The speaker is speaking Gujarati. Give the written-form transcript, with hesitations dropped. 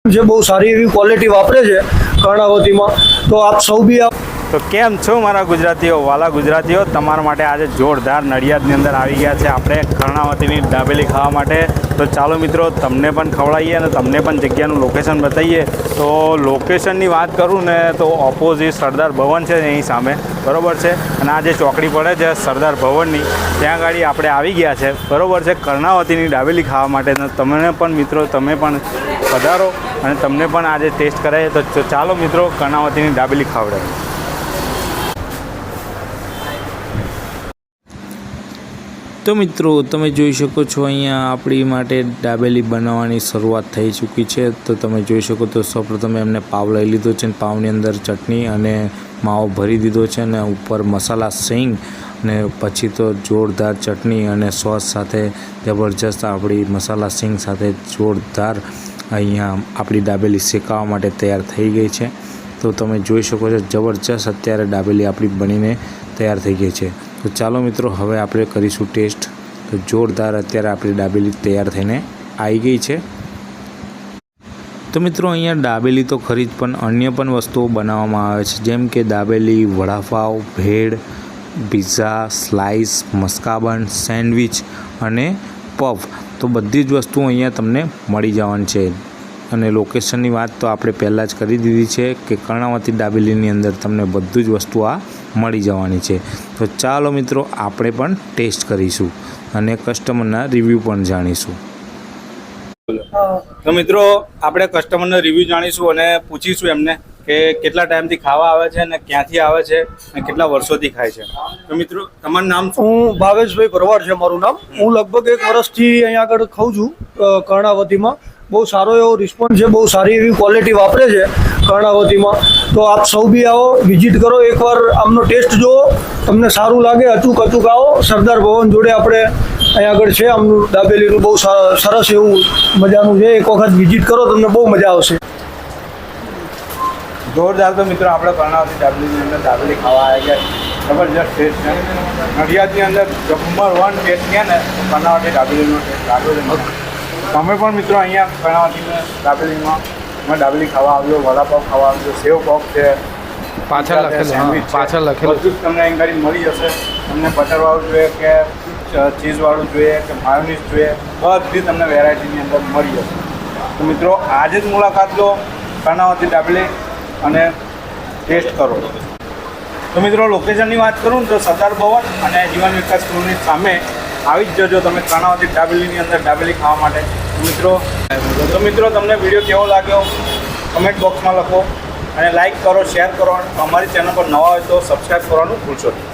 જે બહુ સારી એવી ક્વોલિટી વાપરે છે કર્ણાવતીમાં, તો આપ સૌ બી તો કેમ છો મારા ગુજરાતીઓ, વાલા ગુજરાતીઓ, તમારા માટે આજે જોરદાર નડિયાદની અંદર આવી ગયા છે આપણે કર્ણાવતીની દાબેલી ખાવા માટે. તો ચાલો મિત્રો તમને પણ ખવડાવીએ અને તમને પણ જગ્યાનું લોકેશન બતાવીએ. તો લોકેશનની વાત કરું ને તો ઓપોઝિટ સરદાર ભવન છે એની સામે, બરાબર છે. અને આ જે ચોકડી પડે છે સરદાર ભવનની, ત્યાં ગાડી આપણે આવી ગયા છે, બરાબર છે, કર્ણાવતીની દાબેલી ખાવા માટે. તમને પણ મિત્રો તમે પણ પધારો અને તમને પણ આજે ટેસ્ટ કરાવીએ. તો ચાલો મિત્રો કર્ણાવતીની દાબેલી ખાવડાવીએ. તો મિત્રો તમે જોઈ શકો છો અહીંયા આપણી માટે દાબેલી બનાવવાની શરૂઆત થઈ ચૂકી છે. તો તમે જોઈ શકો તો સૌપ્રથમ એમને પાવ લઈ લીધો છે અને પાવની અંદર ચટણી અને માવો ભરી દીધો છે અને ઉપર મસાલા સિંગ અને પછી તો જોરદાર ચટણી અને સોસ સાથે જબરજસ્ત આપણી મસાલા સિંગ સાથે જોરદાર અહીંયા આપણી દાબેલી શેકાવા માટે તૈયાર થઈ ગઈ છે. તો તમે જોઈ શકો છો જબરજસ્ત અત્યારે દાબેલી આપણી બનીને તૈયાર થઈ ગઈ છે. તો ચાલો મિત્રો હવે આપણે કરીશું ટેસ્ટ. તો જોરદાર અત્યારે આપણી દાબેલી તૈયાર થઈને આવી ગઈ છે. તો મિત્રો અહીંયા દાબેલી તો ખરી જ, પણ અન્ય પણ વસ્તુઓ બનાવવામાં આવે છે, જેમ કે દાબેલી, વડાપાવ, ભેળ, પિઝા, સ્લાઈસ, મસ્કાબન, સેન્ડવિચ અને પફ. તો બધી જ વસ્તુઓ અહીંયા તમને મળી જવાની છે. અને લોકેશનની વાત તો આપણે પહેલાં જ કરી દીધી છે કે કર્ણાવતી દાબેલીની અંદર તમને બધું જ વસ્તુ આ મળી જવાની છે. તો ચાલો મિત્રો આપણે પણ ટેસ્ટ કરીશું અને કસ્ટમરના રિવ્યૂ પણ જાણીશું. તો મિત્રો આપણે કસ્ટમરનો રિવ્યૂ જાણીશું અને પૂછીશું એમને કે કેટલા ટાઈમથી ખાવા આવે છે અને ક્યાંથી આવે છે અને કેટલા વર્ષોથી ખાય છે. તો મિત્રો તમારું નામ શું? હું ભાવેશભાઈ ભરવાડ છે મારું નામ. હું લગભગ 1 વર્ષથી અહીંયા આગળ ખાઉં છું કર્ણાવતીમાં. બહુ સારો એવો રિસ્પોન્સ છે, બહુ સારી એવી ક્વોલિટી વાપરે છે કર્ણાવતીમાં. તો આપ સૌ બી આવો, વિઝિટ કરો, એકવાર આમનો ટેસ્ટ જુઓ, તમને સારું લાગે અચૂક આવો. સરદાર ભવન જોડે આપણે અહીંયા આગળ છે આમનું દાબેલીનું બહુ સરસ એવું મજાનું છે. એક વખત વિઝિટ કરો, તમને બહુ મજા આવશે. જોરદાર. તો મિત્રો આપણે કર્ણાવતી દાબેલીની અંદર દાબેલી ખાવા આવી ગયા, જબરજસ્ત ટેસ્ટ છે. નડિયાદની અંદર નંબર 1 ટેસ્ટ છે ને કર્ણાવતી દાબેલીનો ટેસ્ટ. તમે પણ મિત્રો અહીંયા કર્ણાવતીની દાબેલીમાં દાબેલી ખાવા આવજો, વડાપાવ ખાવા આવજો, સેવ પફ છે, પાછળ લખેલું બધું જ તમને અહીં ગાડી મળી જશે. તમને બટરવાળું જોઈએ કે ચીઝવાળું જોઈએ કે માયોનીઝ જોઈએ, બધી તમને વેરાયટીની અંદર મળી જશે. તો મિત્રો આજે જ મુલાકાત લો કર્ણાવતી દાબેલી અને ટેસ્ટ કરો. તો મિત્રો લોકેશનની વાત કરું તો સરદાર ભવન અને જીવન વિકાસ સ્કૂલની સામે આવી જ જજો તમે કર્ણાવતી દાબેલીની અંદર દાબેલી ખાવા માટે. તો મિત્રો તમને વિડીયો કેવો લાગ્યો કમેન્ટ બોક્સમાં લખો અને લાઈક કરો, શેર કરો. અમારી ચેનલ પર નવા હોય તો સબસ્ક્રાઈબ કરવાનું ભૂલશો નહીં.